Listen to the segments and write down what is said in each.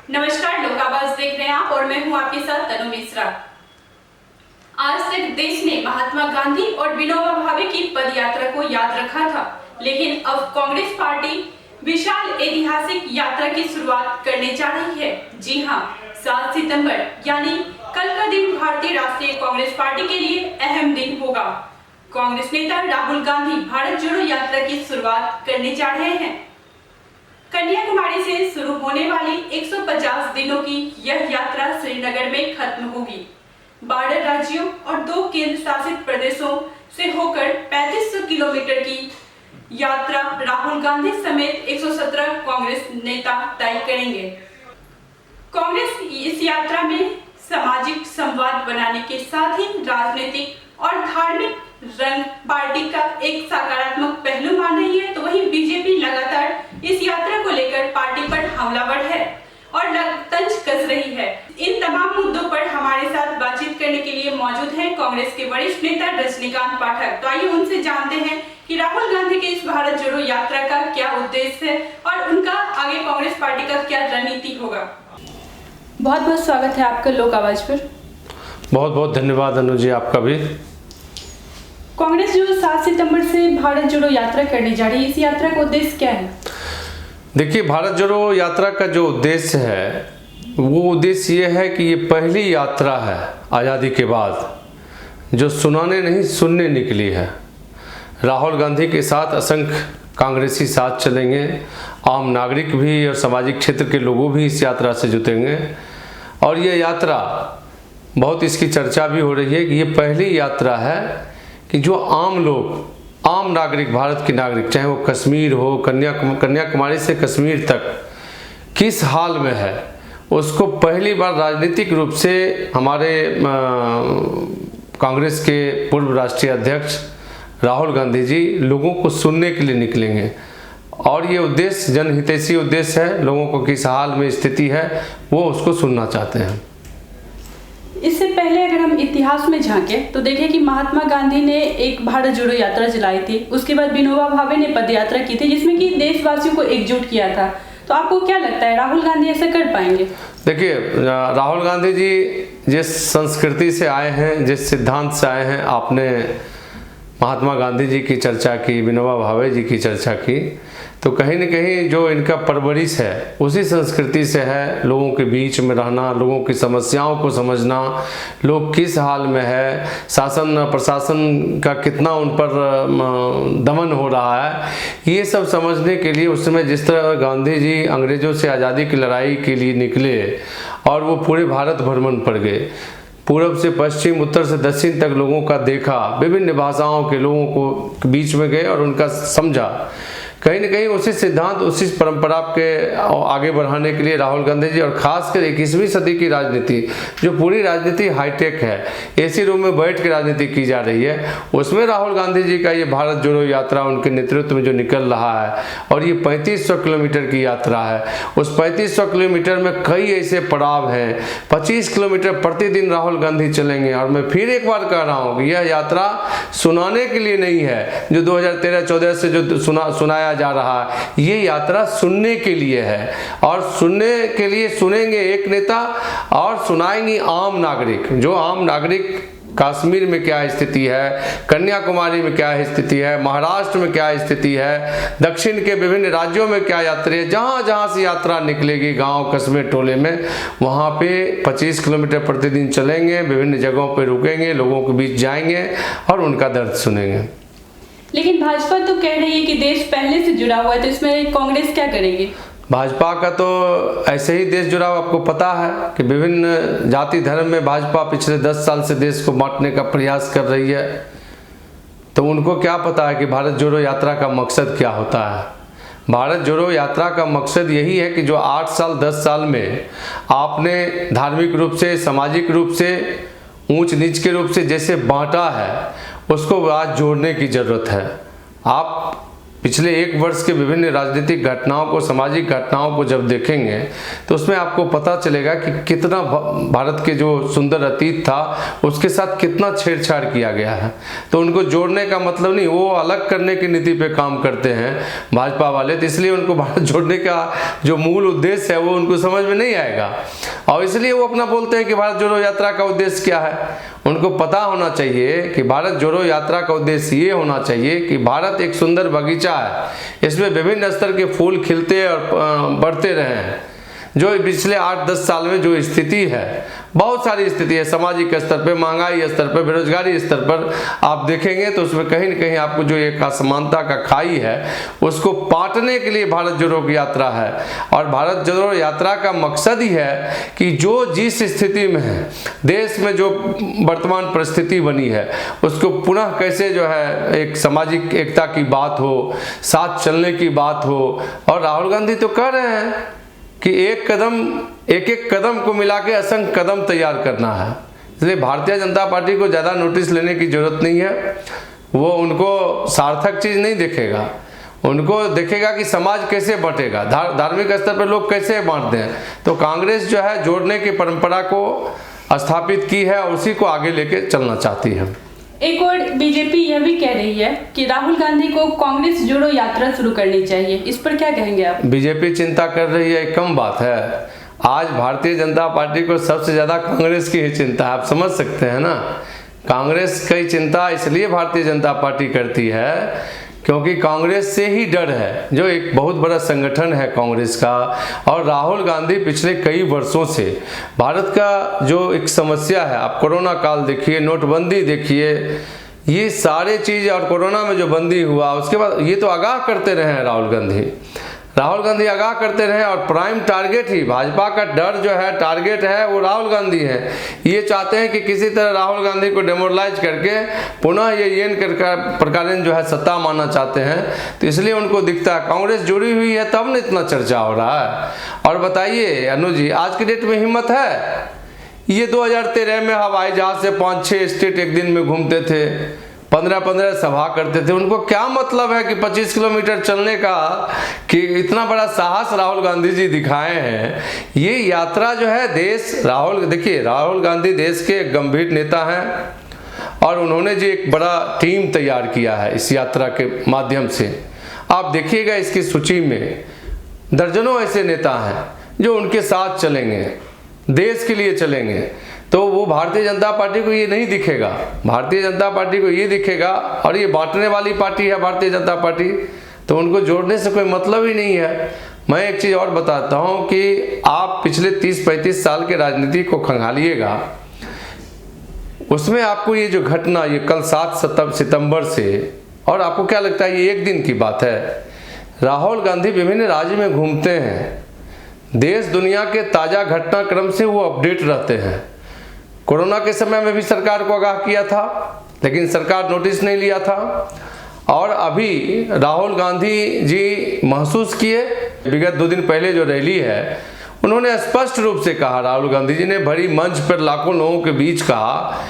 नमस्कार, लोक आवाज देख रहे हैं आप और मैं हूं आपके साथ तनु मिश्रा। आज तक देश ने महात्मा गांधी और विनोबा भावे की पद यात्रा को याद रखा था, लेकिन अब कांग्रेस पार्टी विशाल ऐतिहासिक यात्रा की शुरुआत करने जा रही है। जी हां, 7 सितंबर यानी कल का दिन भारतीय राष्ट्रीय कांग्रेस पार्टी के लिए अहम दिन होगा। कांग्रेस नेता राहुल गांधी भारत जोड़ो यात्रा की शुरुआत करने जा रहे हैं। कन्याकुमारी से शुरू होने वाली 150 दिनों की यह यात्रा श्रीनगर में खत्म होगी। 12 राज्यों और 2 केंद्र शासित प्रदेशों से होकर 3500 किलोमीटर की यात्रा राहुल गांधी समेत 117 कांग्रेस नेता तय करेंगे। कांग्रेस इस यात्रा में सामाजिक संवाद बनाने के साथ ही राजनीतिक और धार्मिक रंग पार्टी का एक सकारात्मक पहलू मान रही है, तो वहीं बीजेपी लगातार इस यात्रा को लेकर पार्टी पर हमलावर है और तंज कस रही है। इन तमाम मुद्दों पर हमारे साथ बातचीत करने के लिए मौजूद हैं कांग्रेस के वरिष्ठ नेता रजनीकांत पाठक। तो आइए उनसे जानते हैं कि राहुल गांधी के इस भारत जोड़ो यात्रा का क्या उद्देश्य है और उनका आगे कांग्रेस पार्टी का क्या रणनीति होगा। बहुत बहुत स्वागत है आपका लोक आवाज पर। बहुत बहुत धन्यवाद अनु जी, आपका भी। कांग्रेस जो 7 सितंबर से भारत जोड़ो यात्रा करने जा रही है, इस यात्रा का उद्देश्य क्या है? देखिए, भारत जोड़ो यात्रा का जो उद्देश्य है वो उद्देश्य ये है कि ये पहली यात्रा है आज़ादी के बाद जो सुनाने नहीं सुनने निकली है। राहुल गांधी के साथ असंख्य कांग्रेसी साथ चलेंगे, आम नागरिक भी और सामाजिक क्षेत्र के लोगों भी इस यात्रा से जुटेंगे। और ये यात्रा बहुत इसकी चर्चा भी हो रही है कि ये पहली यात्रा है कि जो आम लोग, आम नागरिक, भारत के नागरिक, चाहे वो कश्मीर हो, कन्याकुमारी से कश्मीर तक किस हाल में है, उसको पहली बार राजनीतिक रूप से हमारे कांग्रेस के पूर्व राष्ट्रीय अध्यक्ष राहुल गांधी जी लोगों को सुनने के लिए निकलेंगे। और ये उद्देश्य जनहितैषी उद्देश्य है, लोगों को किस हाल में स्थिति है वो उसको सुनना चाहते हैं। इससे पहले अगर हम इतिहास में झांकें तो देखें कि महात्मा गांधी ने एक भारत जोड़ो यात्रा चलाई थी, उसके बाद विनोबा भावे ने पद यात्रा की थी जिसमें कि देशवासियों को एकजुट किया था। तो आपको क्या लगता है राहुल गांधी ऐसा कर पाएंगे? देखिए, राहुल गांधी जी जिस संस्कृति से आए हैं, जिस सिद्धांत से आए हैं, आपने महात्मा गांधी जी की चर्चा की, विनोबा भावे जी की चर्चा की, तो कहीं न कहीं जो इनका परवरिश है उसी संस्कृति से है। लोगों के बीच में रहना, लोगों की समस्याओं को समझना, लोग किस हाल में है, शासन प्रशासन का कितना उन पर दमन हो रहा है, ये सब समझने के लिए उस समय जिस तरह गांधी जी अंग्रेज़ों से आज़ादी की लड़ाई के लिए निकले और वो पूरे भारत भ्रमण पर गए, पूर्व से पश्चिम, उत्तर से दक्षिण तक लोगों का देखा, विभिन्न भाषाओं के लोगों को बीच में गए और उनका समझा। कहीं न कहीं उसी सिद्धांत, उसी परंपरा के आगे बढ़ाने के लिए राहुल गांधी जी, और खासकर 21वीं सदी की राजनीति, जो पूरी राजनीति हाईटेक है, एसी रूम में बैठ के राजनीति की जा रही है, उसमें राहुल गांधी जी का ये भारत जोड़ो यात्रा उनके नेतृत्व में जो निकल रहा है, और ये 3500 किलोमीटर की यात्रा है। उस 3500 किलोमीटर में कई ऐसे पड़ाव हैं। 25 किलोमीटर प्रतिदिन राहुल गांधी चलेंगे। और मैं फिर एक बार कह रहा हूँ कि यह यात्रा सुनाने के लिए नहीं है, जो 2013-14 से जो सुनाया जा रहा है, ये यात्रा सुनने के लिए है। और सुनने के लिए सुनेंगे एक नेता और सुनाएंगे आम नागरिक। जो आम नागरिक कश्मीर में क्या स्थिति है, कन्याकुमारी में क्या स्थिति है, महाराष्ट्र में क्या स्थिति है, दक्षिण के विभिन्न राज्यों में क्या यात्रा है, जहाँ जहाँ से यात्रा निकलेगी, गांव कस्बे टोले में, वहाँ पे 25 किलोमीटर प्रतिदिन चलेंगे, विभिन्न जगहों पे रुकेंगे, लोगों के बीच जाएंगे और उनका दर्द सुनेंगे। लेकिन भाजपा तो कह रही है कि देश पहले से जुड़ा हुआ है, तो इसमें कांग्रेस क्या करेगी? भाजपा का तो ऐसे ही देश जुड़ा हुआ, आपको पता है कि विभिन्न जाति धर्म में भाजपा पिछले 10 साल से देश को बांटने का प्रयास कर रही है। तो उनको क्या पता है कि भारत जोड़ो यात्रा का मकसद क्या होता है। भारत जोड़ो यात्रा का मकसद यही है कि जो 8 साल 10 साल में आपने धार्मिक रूप से, सामाजिक रूप से, ऊंच नीच के रूप से जैसे बांटा है, उसको आज जोड़ने की ज़रूरत है। आप पिछले एक वर्ष के विभिन्न राजनीतिक घटनाओं को, सामाजिक घटनाओं को जब देखेंगे तो उसमें आपको पता चलेगा कि कितना भारत के जो सुंदर अतीत था उसके साथ कितना छेड़छाड़ किया गया है। तो उनको जोड़ने का मतलब नहीं, वो अलग करने की नीति पे काम करते हैं भाजपा वाले, तो इसलिए उनको भारत जोड़ने का जो मूल उद्देश्य है वो उनको समझ में नहीं आएगा, और इसलिए वो अपना बोलते हैं कि भारत जोड़ो यात्रा का उद्देश्य क्या है। उनको पता होना चाहिए कि भारत जोड़ो यात्रा का उद्देश्य ये होना चाहिए कि भारत एक सुंदर बगीचा है, इसमें विभिन्न स्तर के फूल खिलते और बढ़ते रहे हैं। जो पिछले 8-10 साल में जो स्थिति है, बहुत सारी स्थिति है, सामाजिक स्तर पे, महंगाई स्तर पर, बेरोजगारी स्तर पर आप देखेंगे तो उसमें कहीं न कहीं आपको जो एक असमानता का खाई है उसको पाटने के लिए भारत जोड़ो की यात्रा है। और भारत जोड़ो यात्रा का मकसद ही है कि जो जिस स्थिति में है, देश में जो वर्तमान परिस्थिति बनी है उसको पुनः कैसे जो है एक सामाजिक एकता की बात हो, साथ चलने की बात हो। और राहुल गांधी तो कह रहे हैं कि एक एक कदम को मिला के असंख्य कदम तैयार करना है। इसलिए भारतीय जनता पार्टी को ज़्यादा नोटिस लेने की जरूरत नहीं है। वो उनको सार्थक चीज़ नहीं देखेगा, उनको देखेगा कि समाज कैसे बंटेगा, धार्मिक स्तर पर लोग कैसे बांटते हैं। तो कांग्रेस जो है जोड़ने की परंपरा को स्थापित की है और उसी को आगे लेके चलना चाहती है। एक और बीजेपी यह भी कह रही है कि राहुल गांधी को कांग्रेस जोड़ो यात्रा शुरू करनी चाहिए, इस पर क्या कहेंगे आप? बीजेपी चिंता कर रही है, कम बात है। आज भारतीय जनता पार्टी को सबसे ज़्यादा कांग्रेस की ही चिंता है, आप समझ सकते हैं ना। कांग्रेस की चिंता इसलिए भारतीय जनता पार्टी करती है क्योंकि कांग्रेस से ही डर है, जो एक बहुत बड़ा संगठन है कांग्रेस का। और राहुल गांधी पिछले कई वर्षों से भारत का जो एक समस्या है, आप कोरोना काल देखिए, नोटबंदी देखिए, ये सारे चीज़, और कोरोना में जो बंदी हुआ उसके बाद ये तो आगाह करते रहे हैं राहुल गांधी आगाह करते रहे। और प्राइम टारगेट ही भाजपा का डर जो है, टारगेट है वो राहुल गांधी है। ये चाहते हैं कि किसी तरह राहुल गांधी को डेमोरलाइज करके पुनः ये प्रकारेण जो है सत्ता मानना चाहते हैं। तो इसलिए उनको दिखता है कांग्रेस जुड़ी हुई है तब न इतना चर्चा हो रहा है। और बताइए अनुज जी, आज की डेट में हिम्मत है? ये 2013 में हवाई जहाज से 5-6 स्टेट एक दिन में घूमते थे, 15-15 सभा करते थे। उनको क्या मतलब है कि 25 किलोमीटर चलने का, कि इतना बड़ा साहस राहुल गांधी जी दिखाए हैं। ये यात्रा जो है देखिए राहुल गांधी देश के एक गंभीर नेता हैं और उन्होंने जो एक बड़ा टीम तैयार किया है इस यात्रा के माध्यम से। आप देखिएगा इसकी सूची में दर्जनों ऐसे नेता हैं जो उनके साथ चलेंगे, देश के लिए चलेंगे। तो वो भारतीय जनता पार्टी को ये नहीं दिखेगा, भारतीय जनता पार्टी को ये दिखेगा, और ये बांटने वाली पार्टी है भारतीय जनता पार्टी, तो उनको जोड़ने से कोई मतलब ही नहीं है। मैं एक चीज़ और बताता हूँ कि आप पिछले 30-35 साल के राजनीति को खंगालिएगा, उसमें आपको ये जो घटना, ये कल 7 सितंबर से, और आपको क्या लगता है ये एक दिन की बात है? राहुल गांधी विभिन्न राज्य में घूमते हैं, देश दुनिया के ताज़ा घटनाक्रम से वो अपडेट रहते हैं। कोरोना के समय में भी सरकार को आगाह किया था, लेकिन सरकार नोटिस नहीं लिया था। और अभी राहुल गांधी जी महसूस किए, विगत 2 दिन पहले जो रैली है, उन्होंने स्पष्ट रूप से कहा, राहुल गांधी जी ने बड़ी मंच पर लाखों लोगों के बीच कहा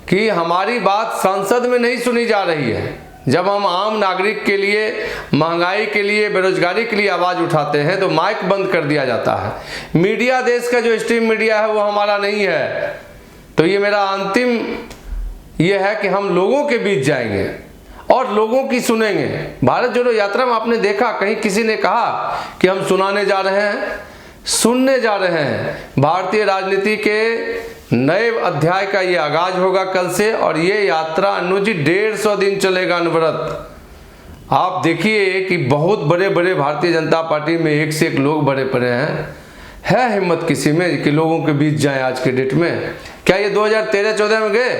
कि हमारी बात संसद में नहीं सुनी जा रही है। जब हम आम नागरिक के लिए, महंगाई के लिए, बेरोजगारी के लिए आवाज़ उठाते हैं तो माइक बंद कर दिया जाता है। मीडिया, देश का जो स्ट्रीम मीडिया है वो हमारा नहीं है। तो ये मेरा अंतिम ये है कि हम लोगों के बीच जाएंगे और लोगों की सुनेंगे। भारत जोड़ो यात्रा में आपने देखा कहीं किसी ने कहा कि हम सुनाने जा रहे हैं, सुनने जा रहे हैं। भारतीय राजनीति के नए अध्याय का ये आगाज होगा कल से, और ये यात्रा अनुज 150 दिन चलेगा अनवरत। आप देखिए कि बहुत बड़े बड़े भारतीय जनता पार्टी में एक से एक लोग बड़े पड़े हैं। है हिम्मत किसी में कि लोगों के बीच जाएं आज के डेट में? क्या ये 2013-14 में गए?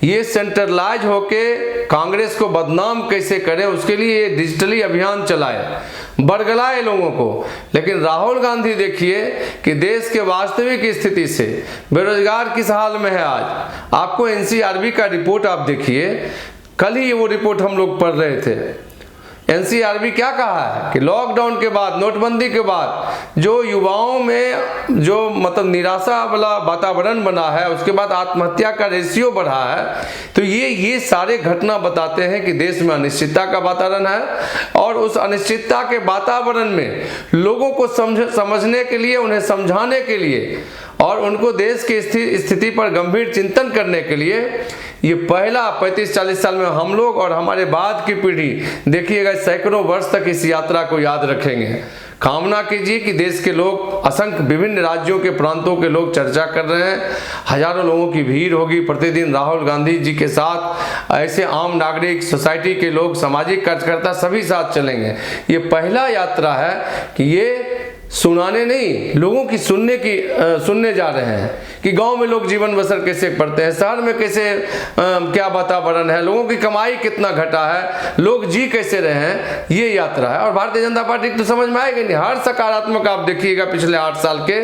ये सेंट्रलाइज होके कांग्रेस को बदनाम कैसे करें उसके लिए ये डिजिटली अभियान चलाए, बरगलाए लोगों को। लेकिन राहुल गांधी देखिए कि देश के वास्तविक स्थिति से बेरोजगार किस हाल में है आज। आपको एनसीआरबी का रिपोर्ट आप देखिए, कल ही वो रिपोर्ट हम लोग पढ़ रहे थे। एनसीआरबी क्या कहा है कि लॉकडाउन के बाद, नोटबंदी के बाद जो युवाओं में जो मतलब निराशा वाला वातावरण बना है, उसके बाद आत्महत्या का रेशियो बढ़ा है, तो ये सारे घटना बताते हैं कि देश में अनिश्चितता का वातावरण है और उस अनिश्चितता के वातावरण में लोगों को समझने के लिए, उन्हें समझाने के लिए और उनको देश की स्थिति पर गंभीर चिंतन करने के लिए ये पहला 35-40 साल में हम लोग और हमारे बाद की पीढ़ी देखिएगा सैकड़ों वर्ष तक इस यात्रा को याद रखेंगे। कामना कीजिए कि देश के लोग, असंख्य विभिन्न राज्यों के प्रांतों के लोग चर्चा कर रहे हैं, हजारों लोगों की भीड़ होगी प्रतिदिन राहुल गांधी जी के साथ। ऐसे आम नागरिक, सोसाइटी के लोग, सामाजिक कार्यकर्ता सभी साथ चलेंगे। ये पहला यात्रा है कि ये सुनाने नहीं, लोगों की सुनने जा रहे हैं कि गांव में लोग जीवन बसर कैसे करते हैं, शहर में कैसे क्या वातावरण है, लोगों की कमाई कितना घटा है, लोग जी कैसे रहे हैं, ये यात्रा है। और भारतीय जनता पार्टी तो समझ में आएगी नहीं। हर सकारात्मक आप देखिएगा पिछले 8 साल के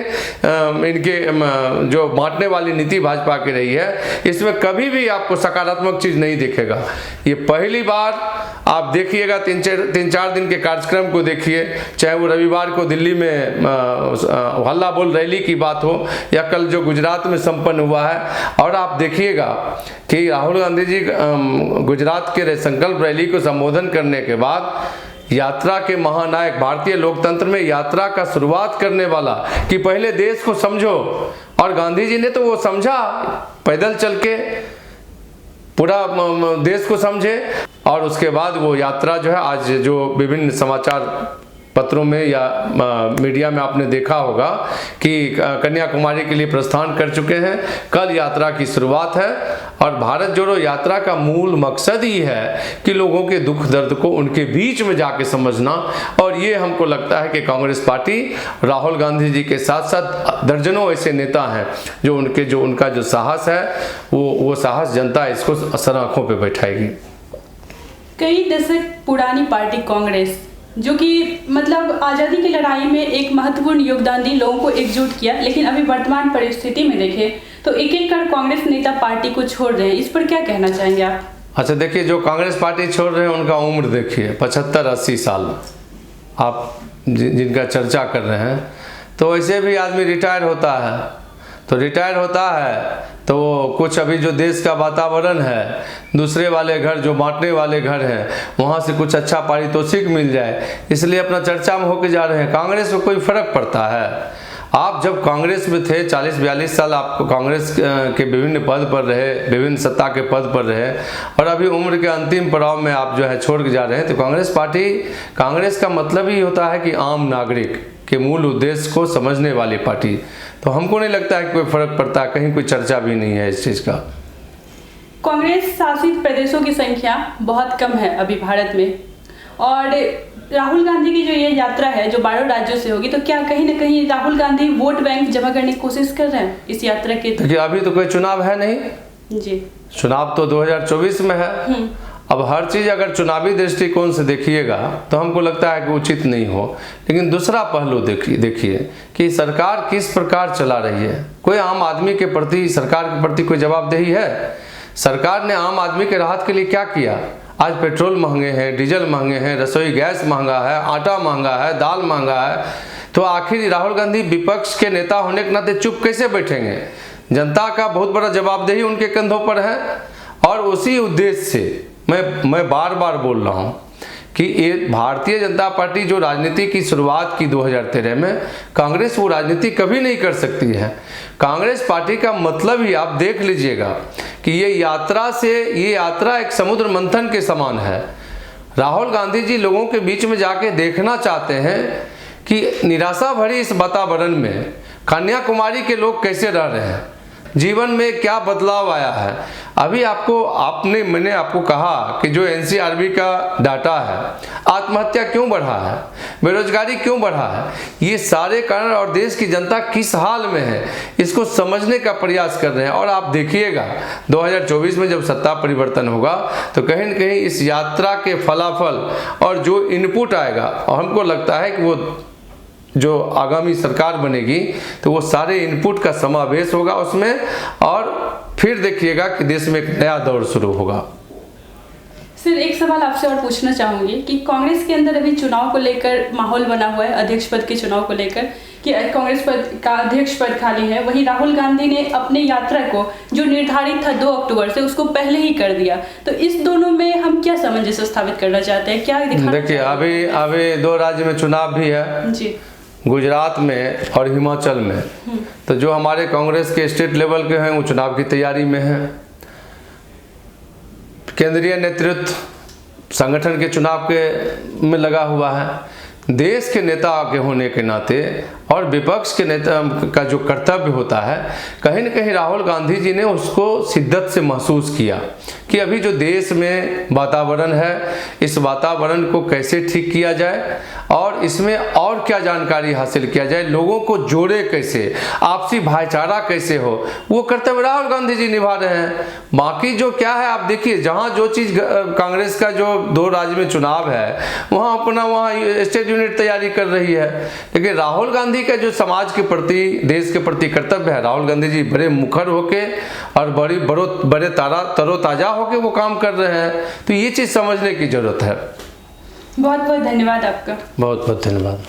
इनके जो बांटने वाली नीति भाजपा की रही है, इसमें कभी भी आपको सकारात्मक चीज नहीं दिखेगा। ये पहली बार आप देखिएगा 3-4 दिन के कार्यक्रम को देखिए, चाहे वो रविवार को दिल्ली में हल्ला बोल रैली की बात हो या कल जो गुजरात में संपन्न हुआ है। और आप देखिएगा कि राहुल गांधी जी गुजरात के संकल्प रैली को संबोधन करने के बाद यात्रा के महानायक, भारतीय लोकतंत्र में यात्रा का शुरुआत करने वाला कि पहले देश को समझो, और गांधी जी ने तो वो समझा, पैदल चल के पूरा देश को समझे। और उसके बाद वो यात्रा जो है आज जो विभिन्न समाचार पत्रों में या मीडिया में आपने देखा होगा कि कन्याकुमारी के लिए प्रस्थान कर चुके हैं। कल यात्रा की शुरुआत है और भारत जोड़ो यात्रा का मूल मकसद ही है कि लोगों के दुख दर्द को उनके बीच में जाके समझना। और ये हमको लगता है कि कांग्रेस पार्टी राहुल गांधी जी के साथ साथ दर्जनों ऐसे नेता हैं जो उनका जो साहस है वो साहस जनता इसको सर आंखों पे बैठाएगी। कई दशक पुरानी पार्टी कांग्रेस, जो कि मतलब आज़ादी की लड़ाई में एक महत्वपूर्ण योगदान दी, लोगों को एकजुट किया, लेकिन अभी वर्तमान परिस्थिति में देखें तो एक कर कांग्रेस नेता पार्टी को छोड़ रहे हैं। इस पर क्या कहना चाहेंगे आप? अच्छा देखिए, जो कांग्रेस पार्टी छोड़ रहे हैं उनका उम्र देखिए 75-80 साल। आप जिनका चर्चा कर रहे हैं, तो ऐसे भी आदमी रिटायर होता है, तो रिटायर होता है तो कुछ अभी जो देश का वातावरण है, दूसरे वाले घर जो बांटने वाले घर हैं, वहाँ से कुछ अच्छा पारितोषिक मिल जाए, इसलिए अपना चर्चा में होके जा रहे हैं। कांग्रेस को कोई फर्क पड़ता है? आप जब कांग्रेस में थे 40-42 साल आप कांग्रेस के विभिन्न पद पर रहे, विभिन्न सत्ता के पद पर रहे, और अभी उम्र के अंतिम पड़ाव में आप जो है छोड़ के जा रहे हैं। तो कांग्रेस का मतलब ही होता है कि आम नागरिक के मूल उद्देश्य को समझने वाली पार्टी। तो हमको नहीं लगता है कि कोई फर्क पड़ता है, कहीं कोई चर्चा भी नहीं है इस चीज़ का। कांग्रेस शासित प्रदेशों की संख्या बहुत कम है अभी भारत में, और राहुल गांधी की जो ये यात्रा है जो 12 राज्यों से होगी, तो क्या कहीं ना कहीं राहुल गांधी वोट बैंक जमा करने की कोशिश कर रहे हैं इस यात्रा के? देखिए अभी तो कोई चुनाव है नहीं जी, चुनाव तो 2024 में है। अब हर चीज़ अगर चुनावी दृष्टिकोण से देखिएगा तो हमको लगता है कि उचित नहीं हो, लेकिन दूसरा पहलू देखिए कि सरकार किस प्रकार चला रही है। कोई आम आदमी के प्रति, सरकार के प्रति कोई जवाबदेही है? सरकार ने आम आदमी के राहत के लिए क्या किया? आज पेट्रोल महंगे हैं, डीजल महंगे हैं, रसोई गैस महंगा है, आटा महंगा है, दाल महंगा है, तो आखिर राहुल गांधी विपक्ष के नेता होने के नाते चुप कैसे बैठेंगे? जनता का बहुत बड़ा जवाबदेही उनके कंधों पर है। और उसी उद्देश्य से मैं बार बार बोल रहा हूँ कि ये भारतीय जनता पार्टी जो राजनीति की शुरुआत की 2013 में, कांग्रेस वो राजनीति कभी नहीं कर सकती है। कांग्रेस पार्टी का मतलब ही आप देख लीजिएगा कि ये यात्रा एक समुद्र मंथन के समान है। राहुल गांधी जी लोगों के बीच में जाके देखना चाहते हैं कि निराशा भरी इस वातावरण में कन्याकुमारी के लोग कैसे रह रहे हैं, जीवन में क्या बदलाव आया है। अभी मैंने आपको कहा कि जो एनसीआरबी का डाटा है, आत्महत्या क्यों बढ़ा है, बेरोजगारी क्यों बढ़ा है, ये सारे कारण और देश की जनता किस हाल में है, इसको समझने का प्रयास कर रहे हैं। और आप देखिएगा 2024 में जब सत्ता परिवर्तन होगा तो कहीं न कहीं इस यात्रा के फलाफल और जो इनपुट आएगा, और हमको लगता है कि वो जो आगामी सरकार बनेगी तो वो सारे इनपुट का समावेश होगा उसमें, और फिर देखिएगा कि देश में एक नया दौर शुरू होगा। सर एक सवाल आपसे और पूछना चाहूंगी कि कांग्रेस के अंदर अभी चुनाव को लेकर माहौल बना हुआ है, अध्यक्ष पद के चुनाव को लेकर कि कांग्रेस पद का अध्यक्ष पद खाली है। वहीं राहुल गांधी ने अपने यात्रा को जो निर्धारित था 2 अक्टूबर से, उसको पहले ही कर दिया। तो इस दोनों में हम क्या सामंजस्य स्थापित करना चाहते हैं, क्या दिखाना? देखिए अभी 2 राज्य में चुनाव भी है जी, गुजरात में और हिमाचल में। तो जो हमारे कांग्रेस के स्टेट लेवल के हैं वो चुनाव की तैयारी में हैं। केंद्रीय नेतृत्व संगठन के चुनाव के में लगा हुआ है। देश के नेता के होने के नाते और विपक्ष के नेता का जो कर्तव्य होता है, कहीं न कहीं राहुल गांधी जी ने उसको शिद्दत से महसूस किया कि अभी जो देश में वातावरण है, इस वातावरण को कैसे ठीक किया जाए और इसमें और क्या जानकारी हासिल किया जाए, लोगों को जोड़े कैसे, आपसी भाईचारा कैसे हो, वो कर्तव्य राहुल गांधी जी निभा रहे हैं। बाकी जो क्या है आप देखिए, जहाँ जो चीज़ कांग्रेस का जो 2 राज्य में चुनाव है वहाँ अपना वहाँ स्टेट यूनिट तैयारी कर रही है। लेकिन राहुल गांधी का जो समाज के प्रति, देश के प्रति कर्तव्य है, राहुल गांधी जी बड़े मुखर होके और बड़े तरोताजा होके वो काम कर रहे हैं। तो ये चीज़ समझने की जरूरत है। बहुत बहुत धन्यवाद आपका। बहुत बहुत धन्यवाद।